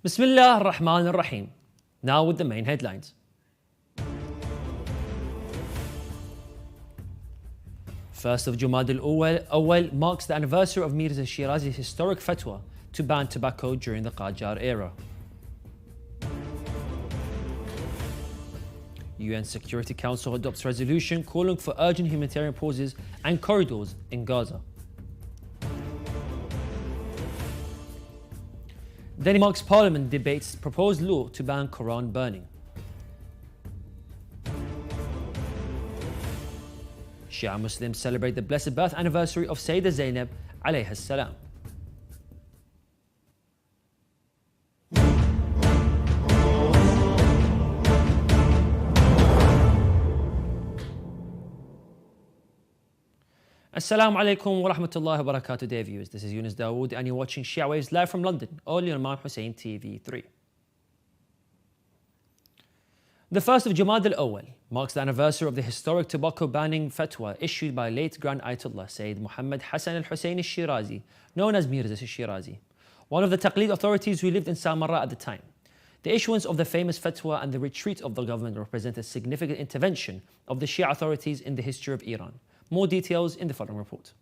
Bismillah ar-Rahman ar-Rahim. Now with the main headlines. First of Jumad al-Awwal marks the anniversary of Mirza Shirazi's historic fatwa to ban tobacco during the Qajar era. UN Security Council adopts resolution calling for urgent humanitarian pauses and corridors in Gaza. Denmark's parliament debates proposed law to ban Quran burning. Shia Muslims celebrate the blessed birth anniversary of Sayyidah Zainab alayha salam. Assalamu alaikum wa rahmatullahi wa barakatuh, dear viewers. This is Yunus Dawood and you're watching Shia Waves live from London, only on Imam Hussein TV 3. The first of Jumad al-Awwal marks the anniversary of the historic tobacco banning fatwa issued by late Grand Ayatollah Sayyid Muhammad Hassan al-Hussein al-Shirazi, known as Mirza al-Shirazi, one of the Taqlid authorities who lived in Samarra at the time. The issuance of the famous fatwa and the retreat of the government represent a significant intervention of the Shia authorities in the history of Iran. More details in the following report.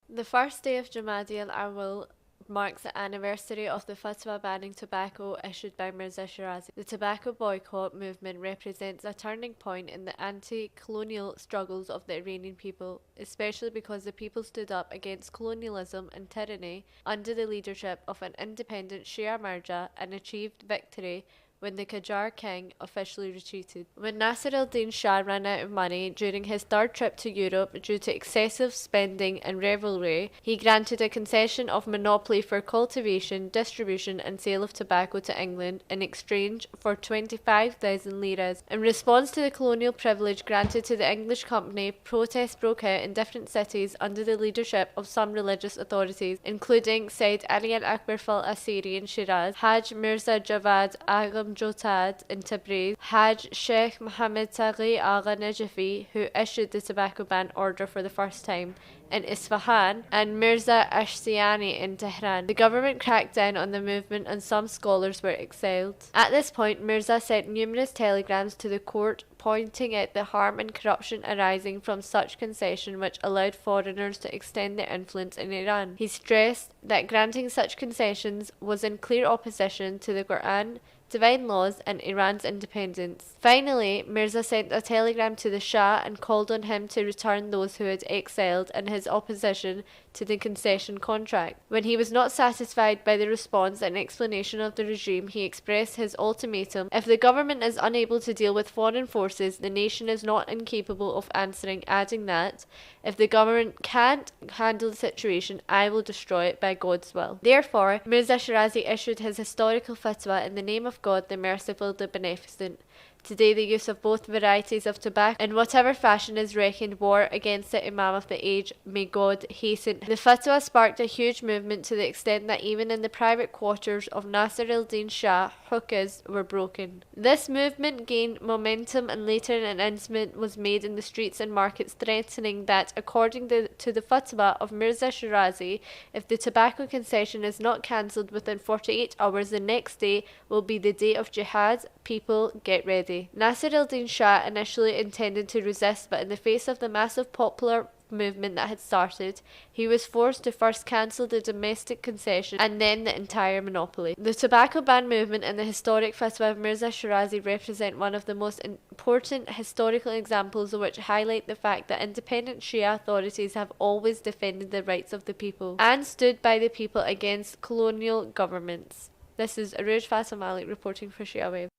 The first day of Jumadi al-Awwal marks the anniversary of the fatwa banning tobacco issued by Mirza Shirazi. The tobacco boycott movement represents a turning point in the anti-colonial struggles of the Iranian people, especially because the people stood up against colonialism and tyranny under the leadership of an independent Shia Mirza and achieved victory when the Qajar king officially retreated. When Nasir al-Din Shah ran out of money during his third trip to Europe due to excessive spending and revelry, he granted a concession of monopoly for cultivation, distribution and sale of tobacco to England in exchange for 25,000 liras. In response to the colonial privilege granted to the English company, protests broke out in different cities under the leadership of some religious authorities, including Sayyid Ali al-Akbar al-Asiri in Shiraz, Haj Mirza Javad Agha Jotad in Tabriz, Haj Sheikh Mohammed Taghi Agha Najafi, who issued the tobacco ban order for the first time in Isfahan, and Mirza Ashtiani in Tehran. The government cracked down on the movement and some scholars were exiled. At this point, Mirza sent numerous telegrams to the court pointing out the harm and corruption arising from such concession which allowed foreigners to extend their influence in Iran. He stressed that granting such concessions was in clear opposition to the Quran, divine laws and Iran's independence. Finally, Mirza sent a telegram to the Shah and called on him to return those who had exiled in his opposition to the concession contract. When he was not satisfied by the response and explanation of the regime, he expressed his ultimatum: if the government is unable to deal with foreign forces, the nation is not incapable of answering, adding that, if the government can't handle the situation, I will destroy it by God's will. Therefore, Mirza Shirazi issued his historical fatwa in the name of God, the Merciful, the Beneficent. Today, the use of both varieties of tobacco in whatever fashion is reckoned war against the Imam of the age. May God hasten. The fatwa sparked a huge movement to the extent that even in the private quarters of Nasir al-Din Shah, hookahs were broken. This movement gained momentum and later an announcement was made in the streets and markets threatening that, according to the fatwa of Mirza Shirazi, if the tobacco concession is not cancelled within 48 hours, the next day will be the day of jihad. People, get ready. Nasir al-Din Shah initially intended to resist, but in the face of the massive popular movement that had started, he was forced to first cancel the domestic concession and then the entire monopoly. The tobacco ban movement and the historic fatwa of Mirza Shirazi represent one of the most important historical examples which highlight the fact that independent Shia authorities have always defended the rights of the people and stood by the people against colonial governments. This is Aruj Faisal Malik reporting for Shia Waves.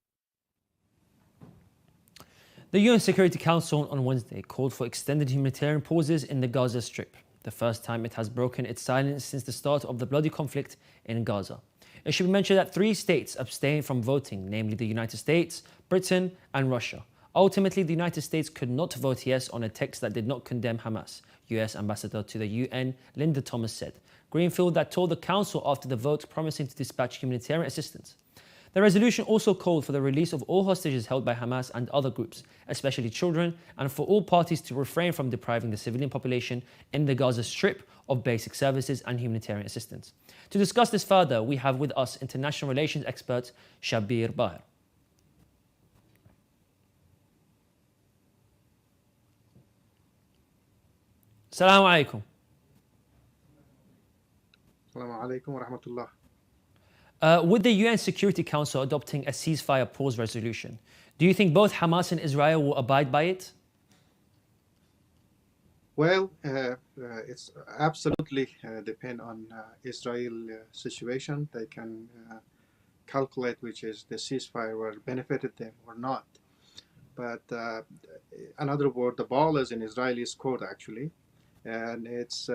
The UN Security Council on Wednesday called for extended humanitarian pauses in the Gaza Strip, the first time it has broken its silence since the start of the bloody conflict in Gaza. It should be mentioned that 3 states abstained from voting, namely the United States, Britain and Russia. Ultimately, the United States could not vote yes on a text that did not condemn Hamas, US Ambassador to the UN Linda Thomas said. Greenfield that told the Council after the vote promising to dispatch humanitarian assistance. The resolution also called for the release of all hostages held by Hamas and other groups, especially children, and for all parties to refrain from depriving the civilian population in the Gaza Strip of basic services and humanitarian assistance. To discuss this further, we have with us international relations expert Shabir Bahir. Assalamu alaikum. Assalamu alaikum wa rahmatullah. With the UN Security Council adopting a ceasefire pause resolution, do you think both Hamas and Israel will abide by it? Well, it's absolutely depend on Israel situation. They can calculate which is the ceasefire will benefited them or not. But another word, the ball is in Israeli's court actually, and it's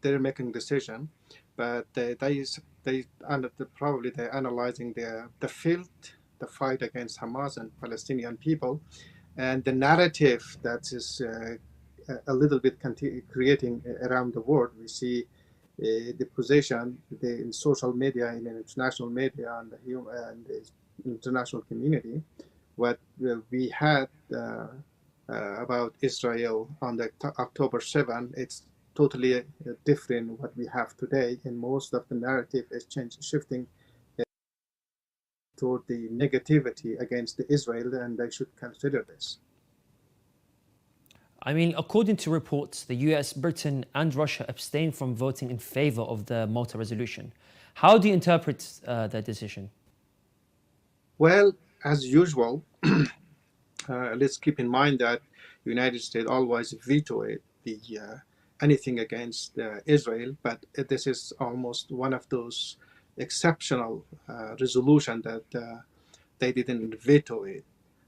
they're making decision, but probably they're analyzing the field, the fight against Hamas and Palestinian people, and the narrative that is a little bit creating around the world. We see the position in social media, in international media, and the international community. What we had about Israel on the October 7, it's totally different what we have today, and most of the narrative is shifting toward the negativity against Israel, and they should consider this. I mean, according to reports, the US, Britain and Russia abstained from voting in favor of the Malta resolution. How do you interpret that decision? Well, as usual, let's keep in mind that the United States always vetoed anything against Israel, but this is almost one of those exceptional resolutions that they didn't veto it.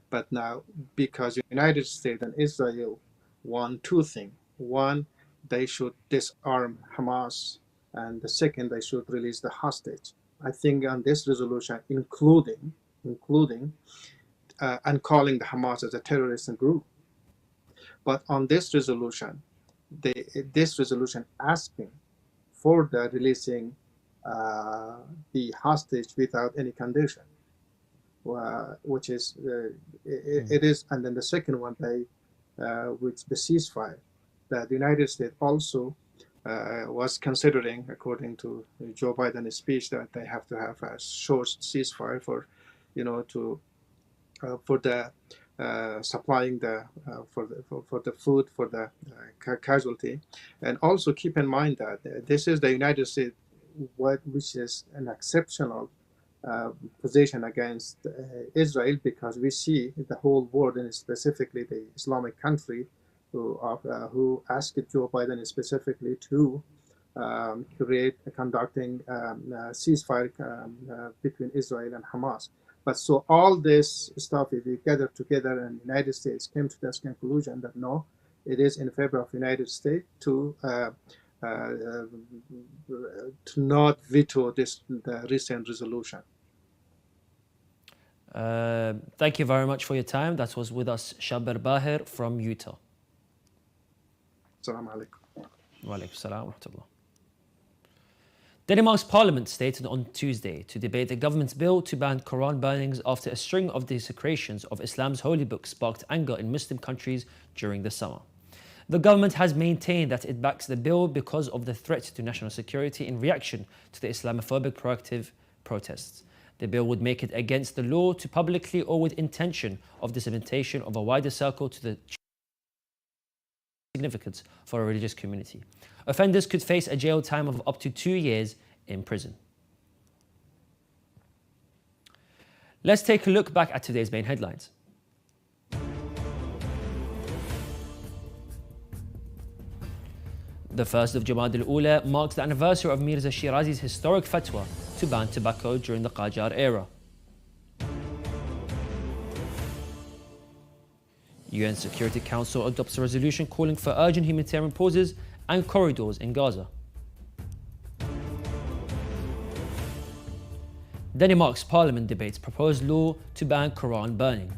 But now, because the United States and Israel want two things. One, they should disarm Hamas, and the second, they should release the hostage. I think on this resolution, including and calling the Hamas as a terrorist group. But on this resolution, this resolution asking for the releasing the hostage without any condition, which is it is, and then the second one which the ceasefire that the United States also was considering, according to Joe Biden's speech, that they have to have a short ceasefire for the supplying for the food for the casualty, and also keep in mind that this is the United States, which is an exceptional position against Israel, because we see the whole world, and specifically the Islamic country, who asked Joe Biden specifically to conducting ceasefire between Israel and Hamas. But so all this stuff, if we gather together, and the United States came to this conclusion that no, it is in favor of the United States to not veto the recent resolution. Thank you very much for your time. That was with us Shabir Bahir from Utah. Assalamu alaikum. Wa alaikum salam wa rahmatullah. Denmark's parliament stated on Tuesday to debate the government's bill to ban Quran burnings after a string of desecrations of Islam's holy book sparked anger in Muslim countries during the summer. The government has maintained that it backs the bill because of the threat to national security in reaction to the Islamophobic proactive protests. The bill would make it against the law to publicly or with intention of dissemination of a wider circle to the significance for a religious community. Offenders could face a jail time of up to 2 years in prison. Let's take a look back at today's main headlines. The 1st of Jamad al-Ula marks the anniversary of Mirza Shirazi's historic fatwa to ban tobacco during the Qajar era. UN Security Council adopts a resolution calling for urgent humanitarian pauses and corridors in Gaza. Denmark's parliament debates proposed law to ban Quran burning.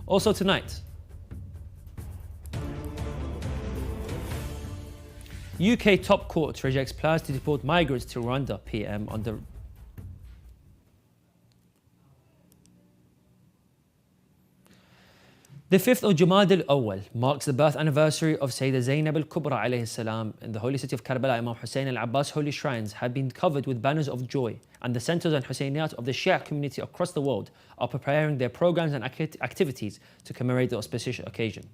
Also tonight, UK top court rejects plans to deport migrants to Rwanda, PM on the... The 5th of Jumad al-Awwal marks the birth anniversary of Sayyidah Zainab al-Kubra alayhi salam. In the holy city of Karbala, Imam Hussein al-Abbas holy shrines have been covered with banners of joy, and the centers and Husseyniyat of the Shia community across the world are preparing their programs and activities to commemorate the auspicious occasion.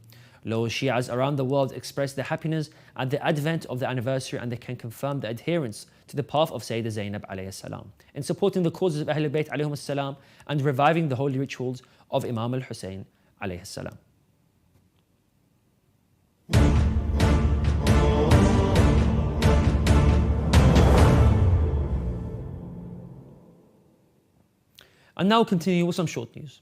Loyal Shias around the world express their happiness at the advent of the anniversary, and they can confirm the adherence to the path of Sayyidah Zainab alayhi salam in supporting the causes of Ahlul Bayt alayhim salam and reviving the holy rituals of Imam al-Hussein alayhi salam. And now continue with some short news.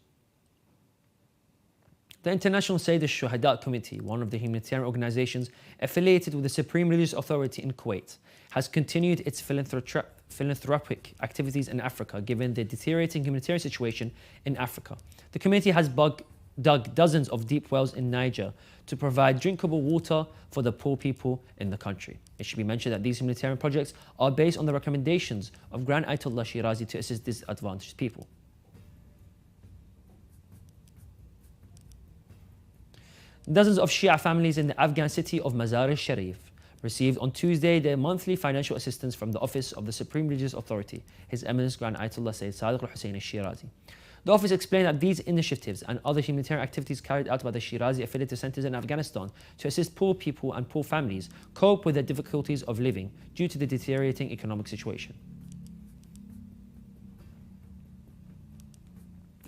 The International Sayyid al-Shuhada Committee, one of the humanitarian organizations affiliated with the Supreme Religious Authority in Kuwait, has continued its philanthropic activities in Africa given the deteriorating humanitarian situation in Africa. The committee has dug dozens of deep wells in Niger to provide drinkable water for the poor people in the country. It should be mentioned that these humanitarian projects are based on the recommendations of Grand Ayatollah Shirazi to assist disadvantaged people. Dozens of Shia families in the Afghan city of Mazar al-Sharif received on Tuesday their monthly financial assistance from the Office of the Supreme Religious Authority, His Eminence Grand Ayatollah Sayyid Sadiq al-Hussein al-Shirazi. The office explained that these initiatives and other humanitarian activities carried out by the Shirazi affiliated centers in Afghanistan to assist poor people and poor families cope with the difficulties of living due to the deteriorating economic situation.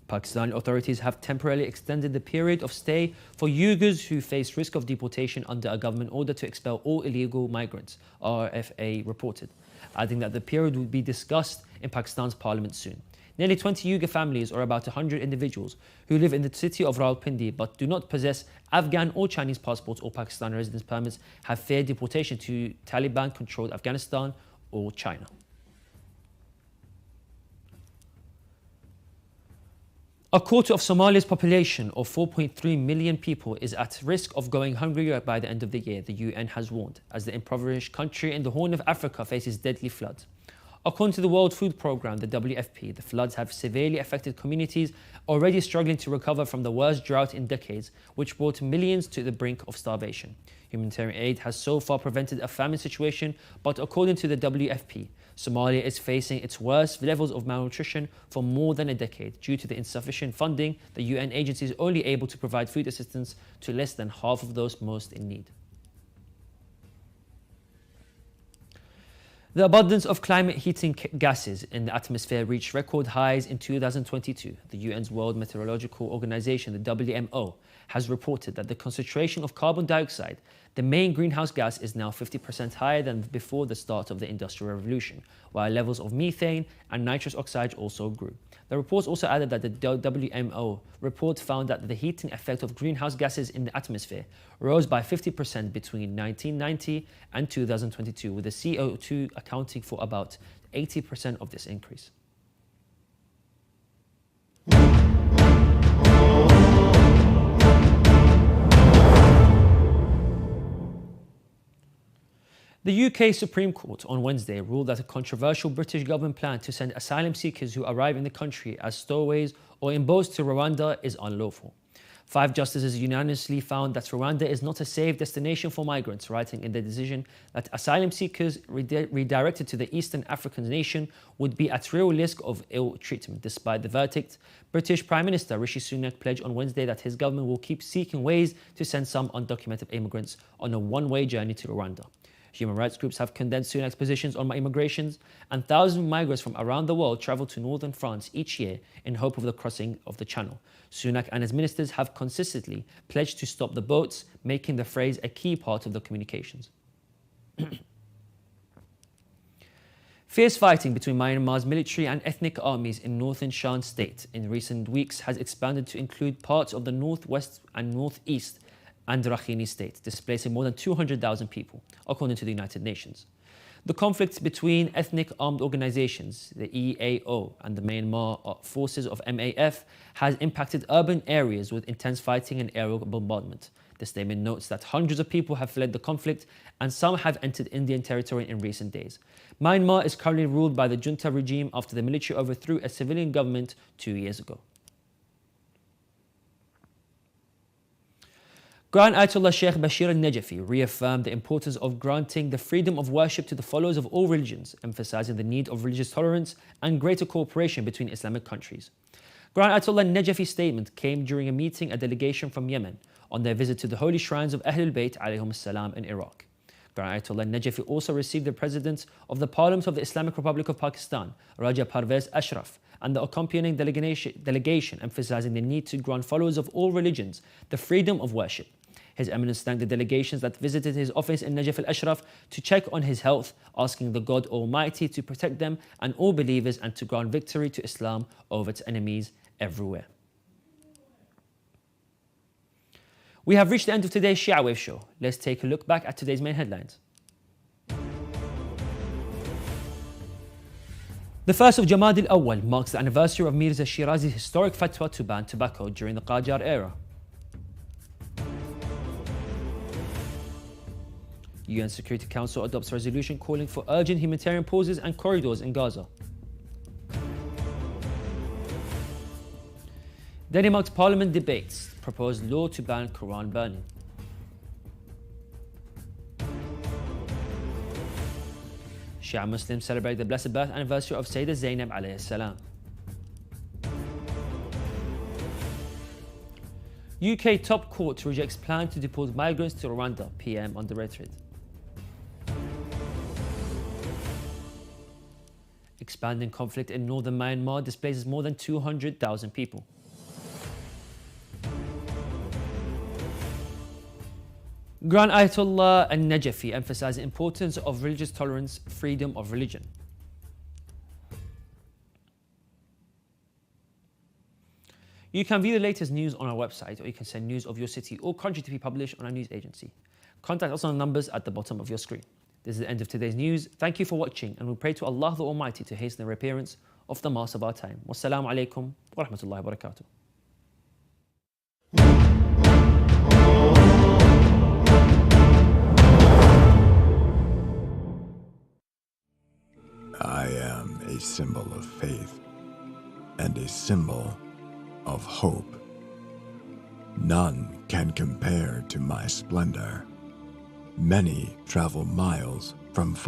Pakistani authorities have temporarily extended the period of stay for Uyghurs who face risk of deportation under a government order to expel all illegal migrants, RFA reported, adding that the period will be discussed in Pakistan's parliament soon. Nearly 20 Uyghur families, or about 100 individuals, who live in the city of Rawalpindi but do not possess Afghan or Chinese passports or Pakistani residence permits, have feared deportation to Taliban-controlled Afghanistan or China. A quarter of Somalia's population of 4.3 million people is at risk of going hungry by the end of the year, the UN has warned, as the impoverished country in the Horn of Africa faces deadly floods. According to the World Food Programme, the WFP, the floods have severely affected communities already struggling to recover from the worst drought in decades, which brought millions to the brink of starvation. Humanitarian aid has so far prevented a famine situation, but according to the WFP, Somalia is facing its worst levels of malnutrition for more than a decade due to the insufficient funding. The UN agency is only able to provide food assistance to less than half of those most in need. The abundance of climate heating gases in the atmosphere reached record highs in 2022. The UN's World Meteorological Organization, the WMO, has reported that the concentration of carbon dioxide, the main greenhouse gas, is now 50% higher than before the start of the Industrial Revolution, while levels of methane and nitrous oxide also grew. The report also added that the WMO report found that the heating effect of greenhouse gases in the atmosphere rose by 50% between 1990 and 2022, with the CO2 accounting for about 80% of this increase. The UK Supreme Court on Wednesday ruled that a controversial British government plan to send asylum seekers who arrive in the country as stowaways or in boats to Rwanda is unlawful. 5 justices unanimously found that Rwanda is not a safe destination for migrants, writing in their decision that asylum seekers redirected to the Eastern African nation would be at real risk of ill treatment. Despite the verdict, British Prime Minister Rishi Sunak pledged on Wednesday that his government will keep seeking ways to send some undocumented immigrants on a one-way journey to Rwanda. Human rights groups have condemned Sunak's positions on immigrations, and thousands of migrants from around the world travel to northern France each year in hope of the crossing of the Channel. Sunak and his ministers have consistently pledged to stop the boats, making the phrase a key part of the communications. Fierce fighting between Myanmar's military and ethnic armies in northern Shan state in recent weeks has expanded to include parts of the northwest and northeast and Rakhine state, displacing more than 200,000 people, according to the United Nations. The conflict between ethnic armed organizations, the EAO, and the Myanmar forces of MAF has impacted urban areas with intense fighting and aerial bombardment. The statement notes that hundreds of people have fled the conflict and some have entered Indian territory in recent days. Myanmar is currently ruled by the junta regime after the military overthrew a civilian government 2 years ago. Grand Ayatollah Sheikh Bashir al-Najafi reaffirmed the importance of granting the freedom of worship to the followers of all religions, emphasizing the need of religious tolerance and greater cooperation between Islamic countries. Grand Ayatollah al-Najafi's statement came during a meeting a delegation from Yemen on their visit to the holy shrines of Ahlul Bayt alayhum salam in Iraq. Grand Ayatollah al-Najafi also received the President of the Parliament of the Islamic Republic of Pakistan, Raja Parvez Ashraf, and the accompanying delegation emphasizing the need to grant followers of all religions the freedom of worship. His Eminence thanked the delegations that visited his office in Najaf al-Ashraf to check on his health, asking the God Almighty to protect them and all believers and to grant victory to Islam over its enemies everywhere. We have reached the end of today's Shia Waves show. Let's take a look back at today's main headlines. The 1st of Jamad al-Awwal marks the anniversary of Mirza Shirazi's historic fatwa to ban tobacco during the Qajar era. UN Security Council adopts resolution calling for urgent humanitarian pauses and corridors in Gaza. Denmark's parliament debates proposed law to ban Quran burning. Shia Muslims celebrate the blessed birth anniversary of Sayyidah Zainab alayhi salam. UK top court rejects plan to deport migrants to Rwanda, PM underrated. Expanding conflict in northern Myanmar displaces more than 200,000 people. Grand Ayatollah al-Najafi emphasized the importance of religious tolerance, freedom of religion. You can view the latest news on our website, or you can send news of your city or country to be published on our news agency. Contact us on the numbers at the bottom of your screen. This is the end of today's news. Thank you for watching, and we pray to Allah the Almighty to hasten the reappearance of the Master of our time. Wassalamu alaikum wa rahmatullahi wa barakatuh. I am a symbol of faith and a symbol of hope. None can compare to my splendor. Many travel miles from far